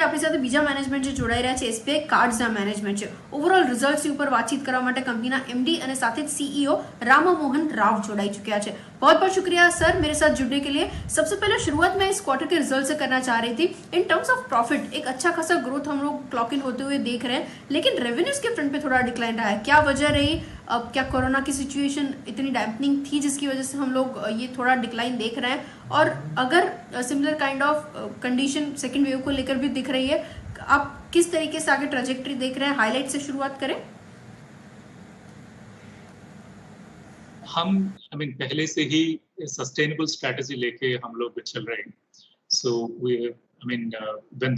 આપણી સાથે બીજા મેનેજમેન્ટ જે જોડાઈ રહ્યા છે એસબીઆઈ કાર્ડ્સના મેનેજમેન્ટ છે. ઓવરઓલ રિઝલ્ટ્સની ઉપર વાતચીત કરવા માટે કંપनीના एमडी અને સાથે જ सीईओ रामा मोहन राव जोड़ाई चुके हैं. बहुत बहुत शुक्रिया सर मेरे साथ जुड़ने के लिए. सबसे पहले शुरुआत में इस क्वार्टर के रिजल्ट से करना चाह रही थी. इन टर्म्स ऑफ प्रॉफिट एक अच्छा खासा ग्रोथ हम लोग क्लॉक इन होते हुए देख रहे हैं, लेकिन रेवेन्यूज के फ्रंट पे थोड़ा डिक्लाइन रहा है. क्या वजह रही? अब क्या कोरोना की सिचुएशन इतनी डैम्पनिंग थी जिसकी वजह से हम लोग ये थोड़ा डिक्लाइन देख रहे हैं, और अगर similar kind of condition second wave को लेकर भी दिख रही है, आप किस तरीके से आगे ट्रेजेक्ट्री देख रहे हैं? हाईलाइट से शुरुआत करें. हम पहले से ही सस्टेनेबल स्ट्रेटजी लेके हम लोग चल रहे हैं. So we when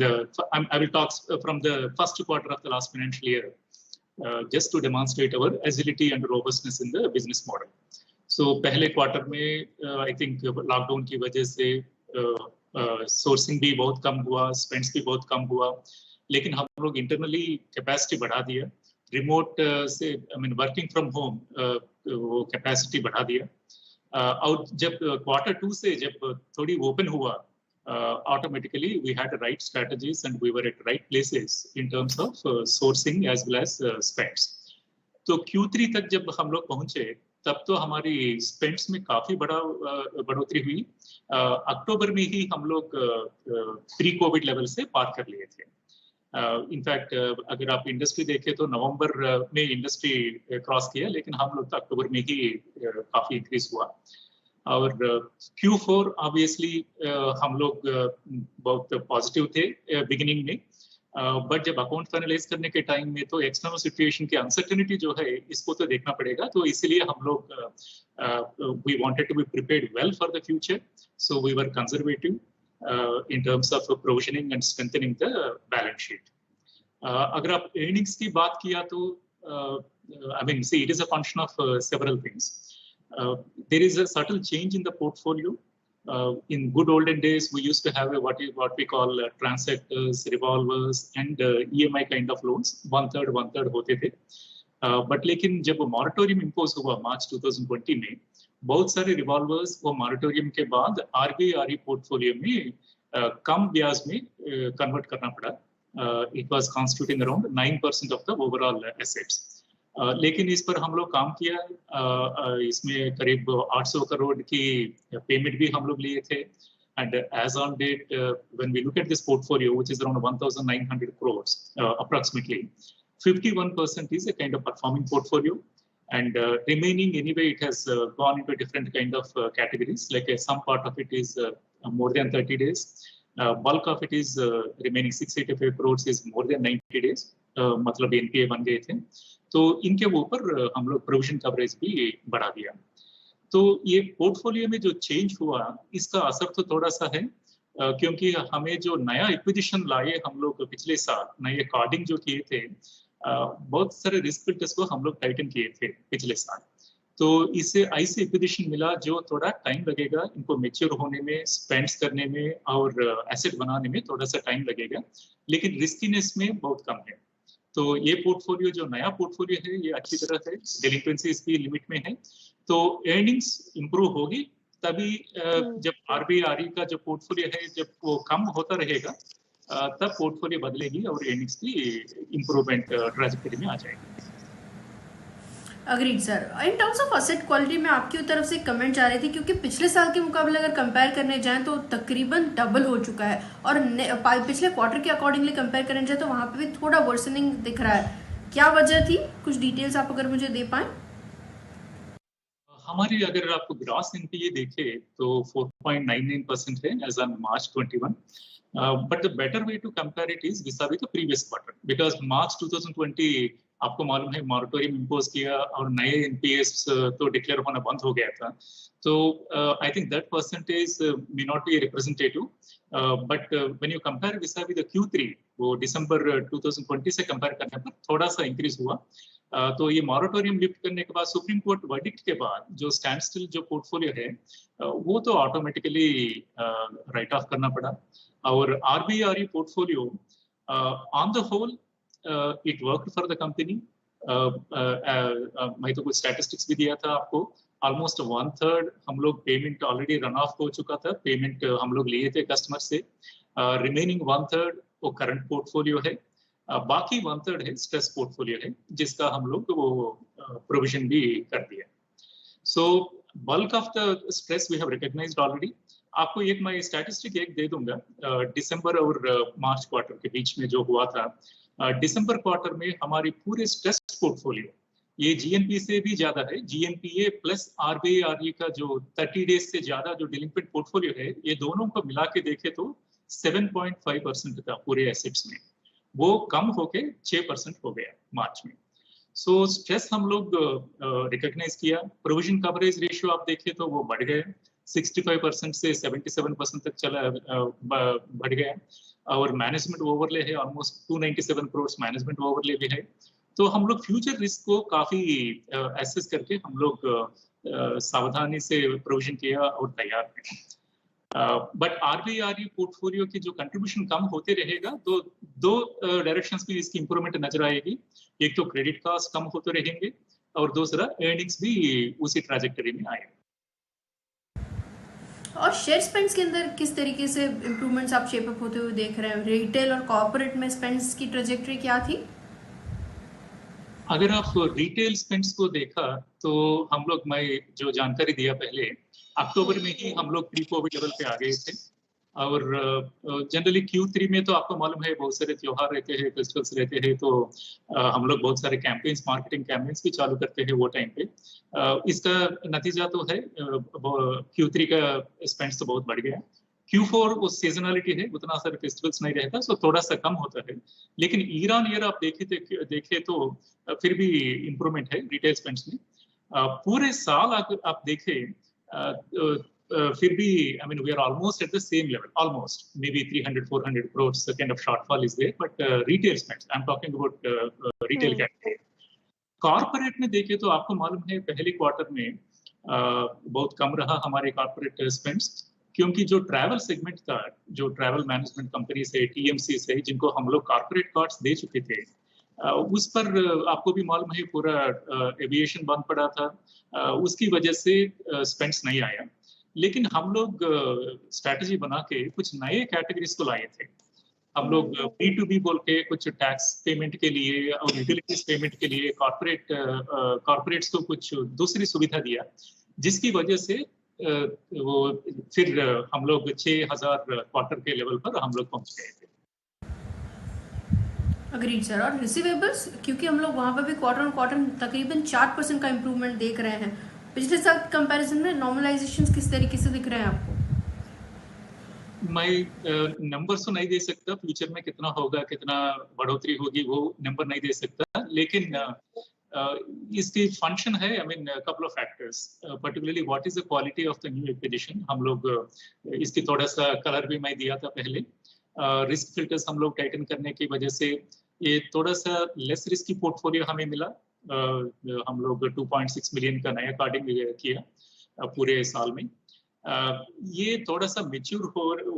I will talk from the first quarter of the last financial year, just to demonstrate our agility and robustness in the business model. So पहले क्वार्टर में I think लॉकडाउन की वजह से sourcing भी बहुत कम हुआ, spends भी बहुत कम हुआ, लेकिन हम लोग इंटरनली कैपेसिटी बढ़ा दिया. रिमोट से वर्किंग फ्रॉम होम वो कैपेसिटी बढ़ा दिया. और जब क्वार्टर 2 से जब थोड़ी ओपन हुआ, automatically we had the right strategies and we were at right places in terms of sourcing as well as spends. तो Q3 तक जब हम लोग पहुंचे तब तो हमारी स्पेंड्स में काफी बड़ा बढ़ोतरी हुई. अक्टूबर में ही हम लोग प्री कोविड लेवल से पार कर लिए थे. इनफैक्ट अगर आप इंडस्ट्री देखें तो नवंबर में इंडस्ट्री क्रॉस किया, लेकिन हम लोग तो अक्टूबर में ही काफी इंक्रीज हुआ. और Q4 ऑब्वियसली हम लोग बहुत पॉजिटिव थे बिगिनिंग में, बट जब अकाउंट फाइनलाइज करने के टाइम में तो एक्सटर्नल सिचुएशन की अनसर्टेनिटी जो है इसको तो देखना पड़ेगा. तो इसलिए हम लोग we wanted to be prepared well for the future, so we were conservative in terms of provisioning and strengthening the balance sheet. अगर आप earnings की बात किया तो see it is a function of several things. There is a subtle change in the portfolio. In good olden days we used to have what we call transactors, revolvers and EMI kind of loans. one third होते थे. But लेकिन जब moratorium impose हुआ मार्च 2020 में, बहुत सारे revolvers वो moratorium के बाद आरबीआई पोर्टफोलियो में कम ब्याज में कन्वर्ट करना पड़ा. It was constituting around 9% of the overall assets. लेकिन इस पर हम लोग काम किया. इसमें करीब 800 करोड़ की पेमेंट भी हम लोग लिए थे. And as on date, when we look at this portfolio, which is around 1,900 crores approximately, 51% is a kind of performing portfolio, and remaining anyway it has gone into different kind of categories. Like some part of it is more than 30 days, bulk of it is remaining 685 crores is more than 90 days. मतलब NPA बन गए थे, तो इनके ऊपर हम लोग provision coverage भी बढ़ा दिया. तो ये पोर्टफोलियो में जो चेंज हुआ इसका असर तो थोड़ा सा है, क्योंकि हमें जो नया एक्विजिशन लाए हम लोग पिछले साल, नए कार्डिंग जो किए थे, बहुत सारे रिस्क फिल्टर्स को हम लोग टाइटन किए थे पिछले साल. तो इससे ऐसे एक्विजिशन मिला जो थोड़ा टाइम लगेगा इनको मैच्योर होने में, स्पेंड्स करने में और एसेट बनाने में थोड़ा सा टाइम लगेगा, लेकिन रिस्कीनेस में बहुत कम है. तो ये पोर्टफोलियो जो नया पोर्टफोलियो है ये अच्छी तरह से डेलिक्वेंसी इसकी लिमिट में है. तो अर्निंग्स इंप्रूव होगी तभी जब आरबीआई का जो पोर्टफोलियो है जब वो कम होता रहेगा तब पोर्टफोलियो बदलेगी और अर्निंग्स की इंप्रूवमेंट ट्रैजेक्टरी में आ जाएगी. Agreed sir. In terms of asset quality में आपकी तरफ से कमेंट जा रही थी, क्योंकि पिछले साल के मुकाबले अगर कंपेयर करने जाएं तो तकरीबन डबल हो चुका है, और पिछले क्वार्टर के अकॉर्डिंगली कंपेयर करने जाए तो वहाँ पे भी थोड़ा वर्सनिंग दिख रहा है. क्या वजह थी? कुछ डिटेल्स आप अगर मुझे दे पाएं. हमारी अगर आपको ग्रॉस एनपीए देखे तो 4.99% है as on March 21. But the better way to compare it is vis-a-vis the previous quarter, because March 2020 आपको मालूम है मॉरेटोरियम इम्पोज किया और नए एनपीएस तो डिक्लेयर होना बंद हो गया था. तो I think that percentage may not be representative, but when you compare vis-a-vis the Q3, वो दिसंबर 2020 से कंपेयर करने पर थोड़ा सा इंक्रीज हुआ. तो ये मॉरेटोरियम लिफ्ट करने के बाद सुप्रीम कोर्ट वर्डिक्ट के बाद जो स्टैंड स्टिल जो पोर्टफोलियो है वो तो ऑटोमेटिकली राइट ऑफ करना पड़ा. और RBI portfolio on the whole it work for the company. मैं तो कुछ स्टैटिस्टिक्स भी दिया था आपको. ऑलमोस्ट 1/3 हम लोग पेमेंट ऑलरेडी रन ऑफ हो चुका था. पेमेंट हम लोग लिए थे कस्टमर से. रिमेनिंग 1/3 वो करंट पोर्टफोलियो है। बाकी 1/3 है स्ट्रेस पोर्टफोलियो है, जिसका हम लोग वो प्रोविजन भी कर दिया। So bulk of the stress we have recognised already. आपको एक मैं स्टैटिस्टिक एक दे दूंगा, दिसंबर और मार्च क्वार्टर के बीच में जो हुआ था। दिसंबर क्वार्टर में हमारी पूरे स्ट्रेस पोर्टफोलियो ये जीएनपी से भी ज्यादा है। जीएनपीए प्लस आरबीआरई का जो 30 डेज से ज्यादा जो डिलिंक्वेंट पोर्टफोलियो है, ये दोनों को मिला के देखे तो 7.5% था पूरे एसेट्स में। वो कम होके 6% हो गया मार्च में। सो स्ट्रेस हम लोग रिकॉग्नाइज किया। प्रोविजन कवरेज रेशियो आप देखें तो वो बढ़ गया, 65% से 77% तक चला, बढ़ गया। और मैनेजमेंट ओवरले है ऑलमोस्ट 297 करोड़ मैनेजमेंट ओवरले भी है। तो हम लोग फ्यूचर रिस्क को काफी एसेस करके हम लोग सावधानी से प्रोविजन किया और तैयार हैं। बट आरबीआरई पोर्टफोलियो की जो कंट्रीब्यूशन कम होते रहेगा तो दो डायरेक्शंस में इसकी इंप्रूवमेंट नजर आएगी। एक तो क्रेडिट कॉस्ट कम होते रहेंगे और दूसरा अर्निंग्स भी उसी ट्रैजेक्टरी में आएगा। और शेयर स्पेंड्स के अंदर किस तरीके से इंप्रूवमेंट्स आप शेप अप होते हुए देख रहे हैं? रिटेल और कॉर्पोरेट में स्पेंड्स की ट्रैजेक्टरी क्या थी? अगर आप रिटेल स्पेंड्स को देखा तो हम लोग, मैं जो जानकारी दिया पहले, अक्टूबर में ही हम लोग प्री कोविड लेवल पे आ गए थे। और जनरली Q3 में तो आपको मालूम है बहुत सारे त्योहार रहते हैं, फेस्टिवल्स रहते हैं, तो हम लोग बहुत सारे कैंपेन्स, मार्केटिंग कैंपेन्स भी चालू करते हैं वो टाइम पे। इसका नतीजा तो है Q3 का स्पेंड्स तो बहुत बढ़ गया। Q4 वो सीजनलिटी है, उतना सारे फेस्टिवल्स नहीं रहता, सो थोड़ा सा कम होता है। लेकिन ईयर ऑन ईयर आप देखे तो फिर भी इम्प्रूवमेंट है रिटेल स्पेंड्स में। पूरे साल अगर आप देखें फिर भी I mean we are almost at the same level, almost maybe 300-400 crores kind of shortfall is there, but retail spends, I'm talking about retail category. Corporate में देखें तो आपको मालूम है पहले क्वार्टर में बहुत कम रहा हमारे कॉर्पोरेट स्पेंड्स, क्योंकि जो ट्रैवल सेगमेंट था, जो ट्रैवल मैनेजमेंट कंपनी से, टीएमसी से, जिनको हम लोग कॉर्पोरेट कार्ड्स दे चुके थे, उस पर आपको भी मालूम है पूरा एविएशन बंद पड़ा था, उसकी वजह से स्पेंड्स नहीं आया। लेकिन हम लोग स्ट्रैटेजी बना के कुछ नए कैटेगरीज को लाए थे। हम लोग B2B बोल के कुछ टैक्स पेमेंट के लिए और यूटिलिटीज पेमेंट के लिए कॉर्पोरेट्स को कुछ दूसरी सुविधा दिया, जिसकी वजह से वो फिर हम लोग 6000 क्वार्टर के लेवल पर हम लोग पहुंच गए थे। Agreed sir. और रिसीवेबल्स, क्योंकि हम लोग वहाँ पर भी क्वार्टर ऑन क्वार्टर तकरीबन 4% का इम्प्रूवमेंट देख रहे हैं, पिछले साल कंपैरिजन में नॉर्मलाइजेशन किस तरीके से दिख रहे हैं आपको? मैं नंबर्स तो नहीं दे सकता, फ्यूचर में कितना होगा, कितना बढ़ोतरी होगी, वो नंबर नहीं दे सकता। लेकिन इसकी फंक्शन है, I mean couple of factors, particularly what is the quality of the new acquisition. हम लोग इसकी थोड़ा सा कलर भी मैं दिया था पहले। रिस्क फिल्टर्स हम लोग टाइटन करने की वजह से ये थोड़ा सा लेस रिस्की पोर्टफोलियो हमें मिला। हम लोग 2.6 मिलियन का नया कार्डिंग किया पूरे साल में। ये थोड़ा सा मेच्योर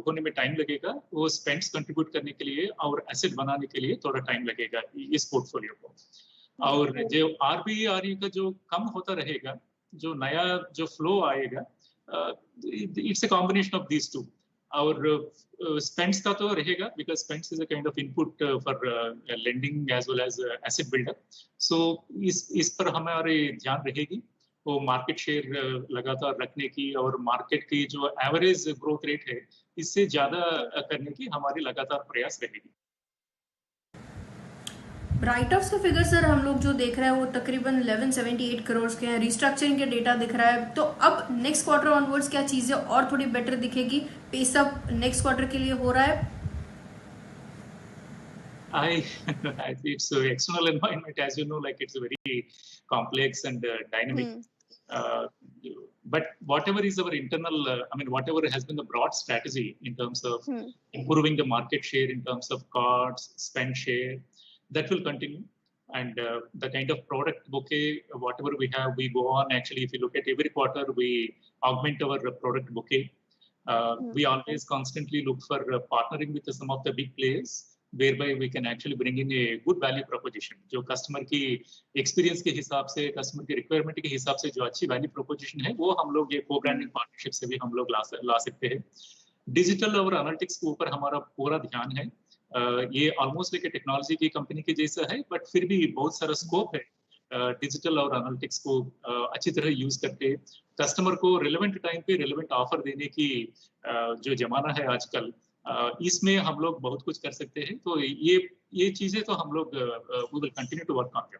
होने में टाइम लगेगा, वो स्पेंड्स कंट्रीब्यूट करने के लिए और एसेट बनाने के लिए थोड़ा टाइम लगेगा इस पोर्टफोलियो को। और जो आरबीआरई का जो कम होता रहेगा, जो नया जो फ्लो आएगा, it's a combination of these two. और स्पेंड्स का तो रहेगा, because spends is a kind of input for lending as well as asset buildup. So इस पर हमारे ध्यान रहेगी, वो मार्केट शेयर लगातार रखने की और मार्केट की जो एवरेज ग्रोथ रेट है इससे ज्यादा करने की हमारी लगातार प्रयास रहेगी। राइट ऑफ के फिगर सर हम लोग जो देख रहे हैं वो तकरीबन 1178 करोड़ के हैं। रिस्ट्रक्चरिंग के डेटा दिख रहा है, तो अब नेक्स्ट क्वार्टर ऑनवर्ड्स क्या चीजें और थोड़ी बेटर दिखेगी? पेस अप नेक्स्ट क्वार्टर के लिए हो रहा है? It's external environment, as you know, like it's a very complex and dynamic. But whatever is our internal, I mean, whatever has been the broad strategy in terms of improving the market share, in terms of cards, spend share, that will continue. And the kind of product bouquet, whatever we have, we go on. Actually, if you look at every quarter, we augment our product bouquet. We always constantly look for partnering with some of the big players, whereby we can actually bring in a good value proposition. जो customer की experience के हिसाब से, customer की requirement के हिसाब से जो अच्छी वैल्यू प्रोपोजिशन है, वो हम लोग ये को-ब्रांडिंग पार्टनरशिप से भी हम लोग ला सकते हैं। डिजिटल और एनालिटिक्स के ऊपर हमारा पूरा ध्यान है। ये ऑलमोस्ट एक टेक्नोलॉजी की कंपनी के जैसा है, बट फिर भी बहुत सारा स्कोप है डिजिटल और एनालिटिक्स को अच्छी तरह यूज करके कस्टमर को रिलेवेंट टाइम पे रिलेवेंट ऑफर देने की जो जमाना है आजकल, इसमें हम लोग बहुत कुछ कर सकते हैं। तो ये चीजें तो हम लोग we will continue to work on.